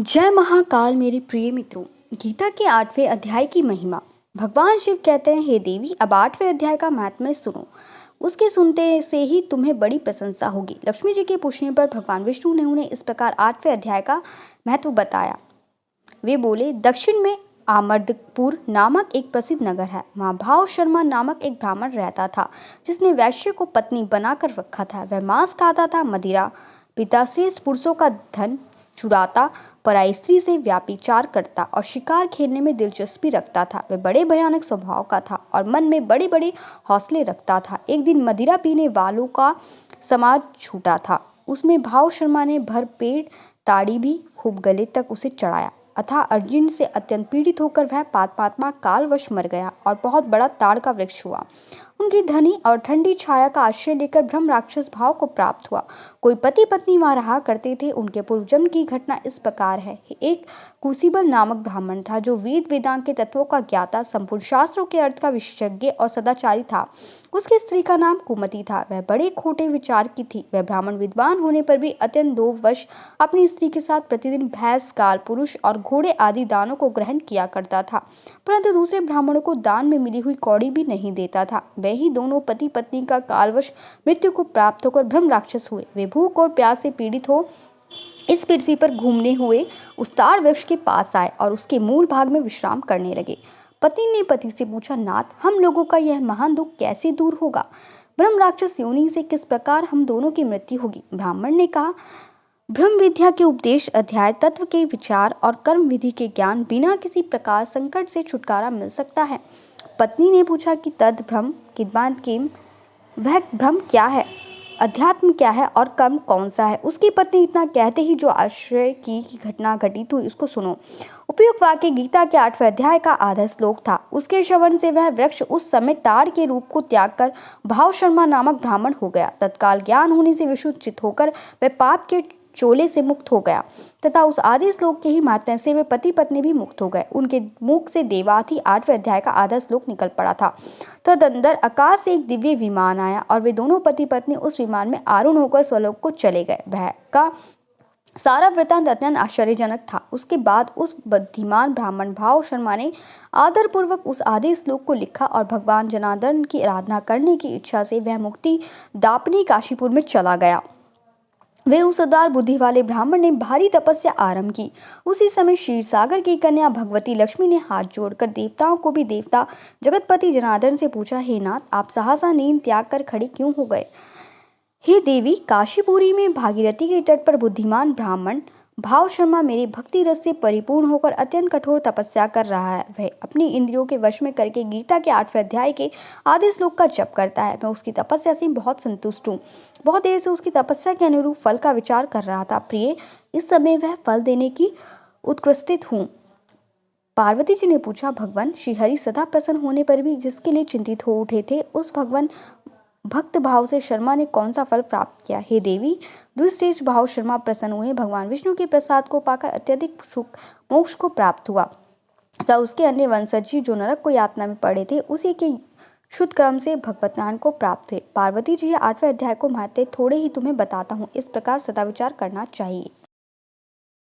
जय महाकाल मेरे प्रिय मित्रों। गीता के 8वें अध्याय की महिमा। भगवान शिव कहते हैं, हे देवी, अब 8वें अध्याय का महात्म्य सुनो। उसके सुनते से ही तुम्हें बड़ी प्रशंसा होगी। लक्ष्मी जी के पूछने पर भगवान विष्णु ने उन्हें इस प्रकार 8वें अध्याय का महत्व बताया। वे बोले, दक्षिण में आमर्दपुर नामक एक प्रसिद्ध नगर है। वहाँ भाव शर्मा नामक एक ब्राह्मण रहता था, जिसने वैश्य को पत्नी बनाकर रखा था। वह मांस खाता था, मदिरा पिता श्रेष्ठ पुरुषों का धन चुराता, पराई स्त्री से व्याभिचार करता और शिकार खेलने में दिलचस्पी रखता था। वह बड़े भयानक स्वभाव का था और मन में बड़े बड़े हौसले रखता था। एक दिन मदिरा पीने वालों का समाज छूटा था। उसमें भाव शर्मा ने भर पेट ताड़ी भी खूब गले तक उसे चढ़ाया। अतः अर्जुन से अत्यंत पीड़ित होकर वह पापात्मा कालवश मर गया और बहुत बड़ा ताड़ का वृक्ष हुआ। उनकी धनी और ठंडी छाया का आश्रय लेकर ब्रह्म राक्षस भाव को प्राप्त हुआ। कोई पति पत्नी वहां रहा करते थे। उनके पूर्व जन्म की घटना इस प्रकार है। एक कुसीबल नामक ब्राह्मण था, जो वेद वेदांत के तत्वों का ज्ञाता, संपूर्ण शास्त्रों के अर्थ का विशेषज्ञ और सदाचारी था। उसकी स्त्री का नाम कुमति था। वह बड़े खोटे विचार की थी। वह ब्राह्मण विद्वान होने पर भी अत्यंत लोभवश अपनी स्त्री के साथ प्रतिदिन भैंस, गाल, पुरुष और घोड़े आदि दानों को ग्रहण किया करता था, परंतु दूसरे ब्राह्मणों को दान में मिली हुई कौड़ी भी नहीं देता था। वही दोनों पति पत्नी का कालवश मृत्यु को प्राप्त होकर ब्रह्म राक्षस हुए। वे भूख और प्यास से पीड़ित हो इस पृथ्वी पर घूमने हुए उस ताड़ वृक्ष के पास आए और उसके मूल भाग में विश्राम करने लगे। पति ने पति से पूछा, नाथ, हम लोगों का यह महान दुख कैसे दूर होगा? ब्रह्म राक्षस योनि से किस प्रकार हम दोनों की मृत्यु होगी? ब्राह्मण ने कहा, ब्रह्म विद्या के उपदेश, अध्याय, तत्व के विचार और कर्म विधि के ज्ञान बिना किसी प्रकार संकट से छुटकारा मिल सकता है। पत्नी ने पूछा कि तद ब्रह्म किद्वान किम, वह ब्रह्म क्या है, अध्यात्म क्या है और कर्म कौन सा है? उसकी पत्नी इतना कहते ही जो आश्चर्य की घटना घटित हुई उसको सुनो। उपयुक्त वाक्य गीता के 8वें अध्याय का आधा श्लोक था। उसके श्रवण से वह वृक्ष उस समय ताड़ के रूप को त्याग कर भाव शर्मा नामक ब्राह्मण हो गया। तत्काल ज्ञान होने से विशुद्ध चित्त होकर वह पाप के चोले से मुक्त हो गया तथा उस आदि श्लोक के ही माध्यम से वे पति पत्नी भी मुक्त हो गए। उनके मुख से देवात ही 8वें अध्याय का आधा श्लोक निकल पड़ा था। तदंतर आकाश से एक दिव्य विमान आया और वे दोनों पति पत्नी उस विमान में आरूढ़ होकर स्वलोक को चले गए। वह का सारा वृतांत अत्यंत आश्चर्यजनक था। उसके बाद उस बुद्धिमान ब्राह्मण भाव शर्मा ने आदर पूर्वक उस आधे श्लोक को लिखा और भगवान जनार्दन की आराधना करने की इच्छा से वह मुक्ति दापिनी काशीपुर में चला गया। वे उस उदार बुद्धि वाले ब्राह्मण ने भारी तपस्या आरंभ की। उसी समय क्षीर सागर की कन्या भगवती लक्ष्मी ने हाथ जोड़कर देवताओं को भी देवता जगतपति जनार्दन से पूछा, हे नाथ, आप सहसा नींद त्याग कर खड़े क्यों हो गए? हे देवी, काशीपुरी में भागीरथी के तट पर बुद्धिमान ब्राह्मण भाव शर्मा मेरे भक्ति रस से परिपूर्ण होकर अत्यंत कठोर तपस्या कर रहा है। वह अपनी इंद्रियों के वश में करके गीता के 8वें अध्याय के आधे श्लोक का जप करता है। मैं उसकी तपस्या से बहुत संतुष्ट हूँ। बहुत देर से उसकी तपस्या के अनुरूप फल का विचार कर रहा था। प्रिय, इस समय वह फल देने की उत्कृष्टित हूँ। पार्वती जी ने पूछा, भगवान श्रीहरि सदा प्रसन्न होने पर भी जिसके लिए चिंतित हो उठे थे, उस भगवान भक्त भाव से शर्मा ने कौन सा फल प्राप्त किया? हे देवी, दुष्श्रेष्ठ भाव शर्मा प्रसन्न हुए। भगवान विष्णु के प्रसाद को पाकर अत्यधिक सुख मोक्ष को प्राप्त हुआ। तथा उसके अन्य वंशज जो नरक को यातना में पड़े थे, उसी के शुद्ध क्रम से भगवत ज्ञान को प्राप्त हुए। पार्वती जी, 8वें अध्याय को महत्व थोड़े ही तुम्हें बताता हूँ। इस प्रकार सदा विचार करना चाहिए।